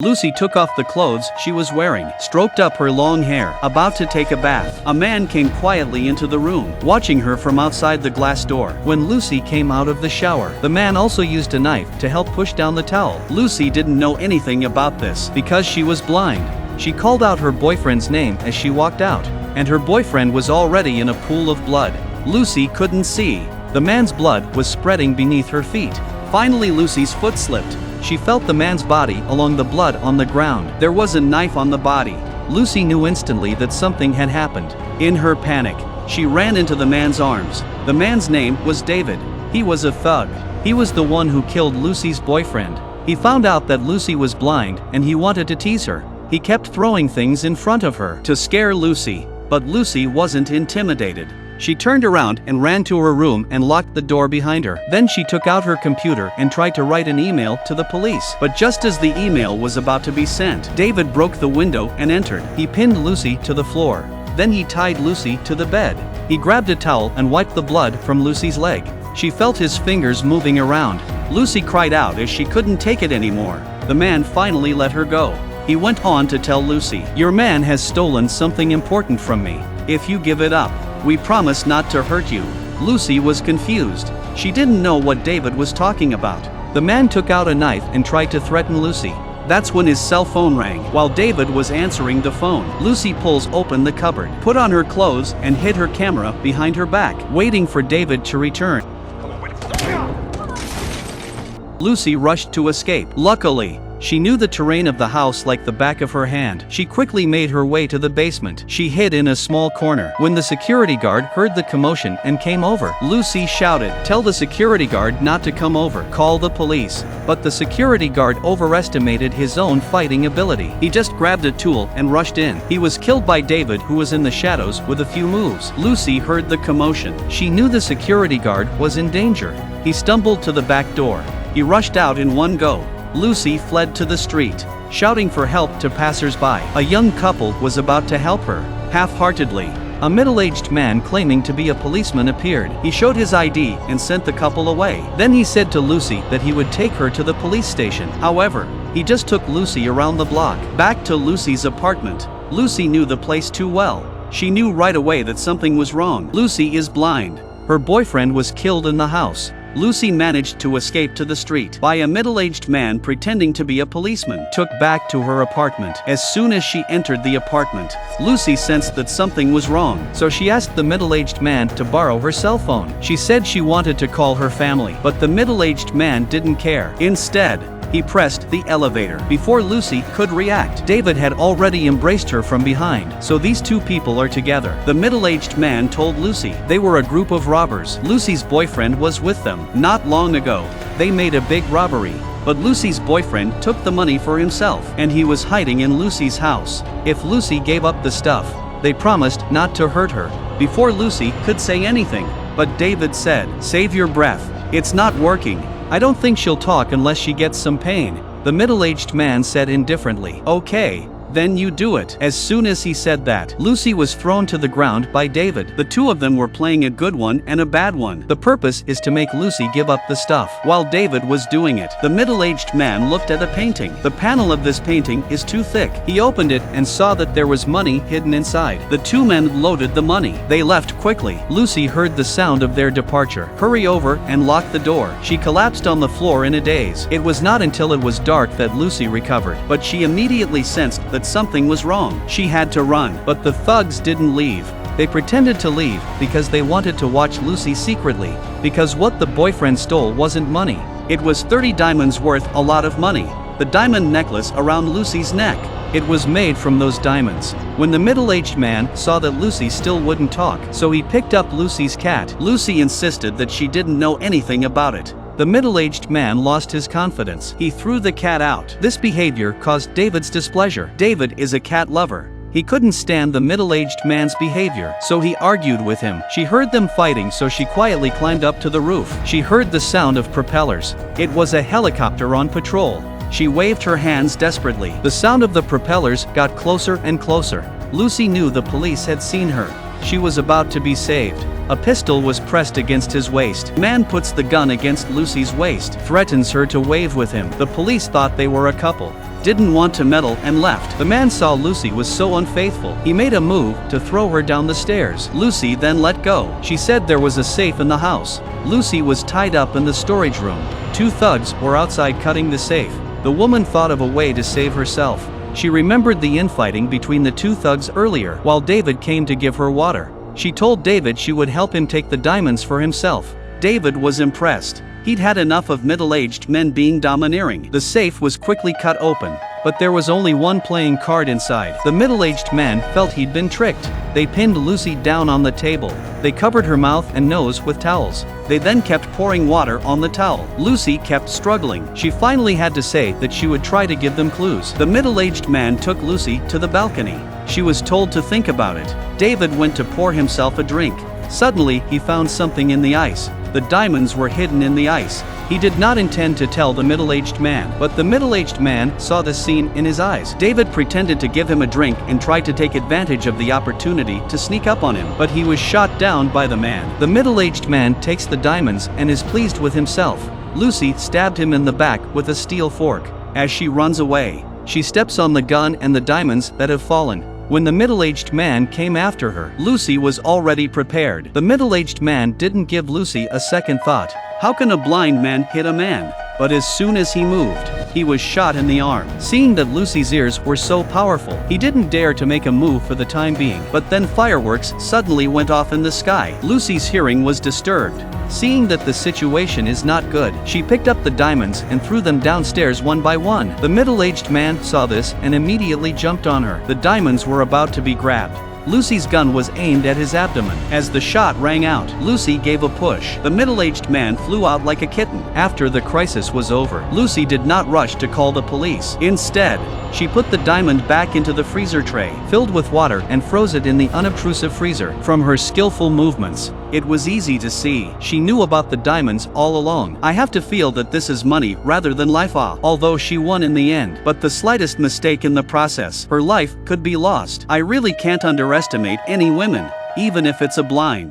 Lucy took off the clothes she was wearing, stroked up her long hair, about to take a bath. A man came quietly into the room, watching her from outside the glass door. When Lucy came out of the shower, the man also used a knife to help push down the towel. Lucy didn't know anything about this because she was blind. She called out her boyfriend's name as she walked out, and her boyfriend was already in a pool of blood. Lucy couldn't see. The man's blood was spreading beneath her feet. Finally, Lucy's foot slipped. She felt the man's body along the blood on the ground. There was a knife on the body. Lucy knew instantly that something had happened. In her panic, she ran into the man's arms. The man's name was David. He was a thug. He was the one who killed Lucy's boyfriend. He found out that Lucy was blind and he wanted to tease her. He kept throwing things in front of her to scare Lucy, but Lucy wasn't intimidated. She turned around and ran to her room and locked the door behind her. Then she took out her computer and tried to write an email to the police. But just as the email was about to be sent, David broke the window and entered. He pinned Lucy to the floor. Then he tied Lucy to the bed. He grabbed a towel and wiped the blood from Lucy's leg. She felt his fingers moving around. Lucy cried out as she couldn't take it anymore. The man finally let her go. He went on to tell Lucy, "Your man has stolen something important from me. If you give it up, we promise not to hurt you." Lucy was confused. She didn't know what David was talking about. The man took out a knife and tried to threaten Lucy. That's when his cell phone rang. While David was answering the phone, Lucy pulls open the cupboard, put on her clothes, and hid her camera behind her back, waiting for David to return. Lucy rushed to escape. Luckily, she knew the terrain of the house like the back of her hand. She quickly made her way to the basement. She hid in a small corner. When the security guard heard the commotion and came over, Lucy shouted, "Tell the security guard not to come over. Call the police." But the security guard overestimated his own fighting ability. He just grabbed a tool and rushed in. He was killed by David, who was in the shadows with a few moves. Lucy heard the commotion. She knew the security guard was in danger. He stumbled to the back door. He rushed out in one go. Lucy fled to the street, shouting for help to passers-by. A young couple was about to help her. Half-heartedly, a middle-aged man claiming to be a policeman appeared. He showed his ID and sent the couple away. Then he said to Lucy that he would take her to the police station. However, he just took Lucy around the block, back to Lucy's apartment. Lucy knew the place too well. She knew right away that something was wrong. Lucy is blind. Her boyfriend was killed in the house. Lucy managed to escape to the street by a middle-aged man pretending to be a policeman, took back to her apartment. As soon as she entered the apartment, Lucy sensed that something was wrong, so she asked the middle-aged man to borrow her cell phone. She said she wanted to call her family, but the middle-aged man didn't care. Instead, he pressed the elevator. Before Lucy could react, David had already embraced her from behind. So these two people are together. The middle-aged man told Lucy they were a group of robbers. Lucy's boyfriend was with them. Not long ago, they made a big robbery. But Lucy's boyfriend took the money for himself, and he was hiding in Lucy's house. If Lucy gave up the stuff, they promised not to hurt her. Before Lucy could say anything, but David said, "Save your breath. It's not working. I don't think she'll talk unless she gets some pain." The middle-aged man said indifferently, "Okay, then you do it." As soon as he said that, Lucy was thrown to the ground by David. The two of them were playing a good one and a bad one. The purpose is to make Lucy give up the stuff. While David was doing it, the middle-aged man looked at a painting. The panel of this painting is too thick. He opened it and saw that there was money hidden inside. The two men loaded the money. They left quickly. Lucy heard the sound of their departure. Hurry over and lock the door. She collapsed on the floor in a daze. It was not until it was dark that Lucy recovered, but she immediately sensed that something was wrong. She had to run, but the thugs didn't leave. They pretended to leave because they wanted to watch Lucy secretly, because what the boyfriend stole wasn't money. It was 30 diamonds worth, a lot of money. The diamond necklace around Lucy's neck. It was made from those diamonds. When the middle-aged man saw that Lucy still wouldn't talk, so he picked up Lucy's cat. Lucy insisted that she didn't know anything about it. The middle-aged man lost his confidence. He threw the cat out. This behavior caused David's displeasure. David is a cat lover. He couldn't stand the middle-aged man's behavior, so he argued with him. She heard them fighting, so she quietly climbed up to the roof. She heard the sound of propellers. It was a helicopter on patrol. She waved her hands desperately. The sound of the propellers got closer and closer. Lucy knew the police had seen her. She was about to be saved. A pistol was pressed against his waist. Man puts the gun against Lucy's waist, threatens her to wave with him. The police thought they were a couple. didn't want to meddle and left. The man saw Lucy was so unfaithful. He made a move to throw her down the stairs. Lucy then let go. She said there was a safe in the house. Lucy was tied up in the storage room. 2 thugs were outside cutting the safe. The woman thought of a way to save herself. She remembered the infighting between the 2 thugs earlier while David came to give her water. She told David she would help him take the diamonds for himself. David was impressed. He'd had enough of middle-aged men being domineering. The safe was quickly cut open, but there was only one playing card inside. The middle-aged man felt he'd been tricked. They pinned Lucy down on the table. They covered her mouth and nose with towels. They then kept pouring water on the towel. Lucy kept struggling. She finally had to say that she would try to give them clues. The middle-aged man took Lucy to the balcony. She was told to think about it. David went to pour himself a drink. Suddenly, he found something in the ice. The diamonds were hidden in the ice. He did not intend to tell the middle-aged man, but the middle-aged man saw the scene in his eyes. David pretended to give him a drink and tried to take advantage of the opportunity to sneak up on him, but he was shot down by the man. The middle-aged man takes the diamonds and is pleased with himself. Lucy stabbed him in the back with a steel fork. As she runs away, she steps on the gun and the diamonds that have fallen. When the middle-aged man came after her, Lucy was already prepared. The middle-aged man didn't give Lucy a second thought. How can a blind man hit a man? But as soon as he moved, he was shot in the arm. Seeing that Lucy's ears were so powerful, he didn't dare to make a move for the time being. But then fireworks suddenly went off in the sky. Lucy's hearing was disturbed. Seeing that the situation is not good, she picked up the diamonds and threw them downstairs one by one. The middle-aged man saw this and immediately jumped on her. The diamonds were about to be grabbed. Lucy's gun was aimed at his abdomen. As the shot rang out, Lucy gave a push. The middle-aged man flew out like a kitten. After the crisis was over, Lucy did not rush to call the police. Instead, she put the diamond back into the freezer tray, filled with water, and froze it in the unobtrusive freezer. From her skillful movements, it was easy to see she knew about the diamonds all along. I have to feel that this is money rather than life. Although she won in the end, but the slightest mistake in the process, her life could be lost. I really can't underestimate any women, even if it's a blind.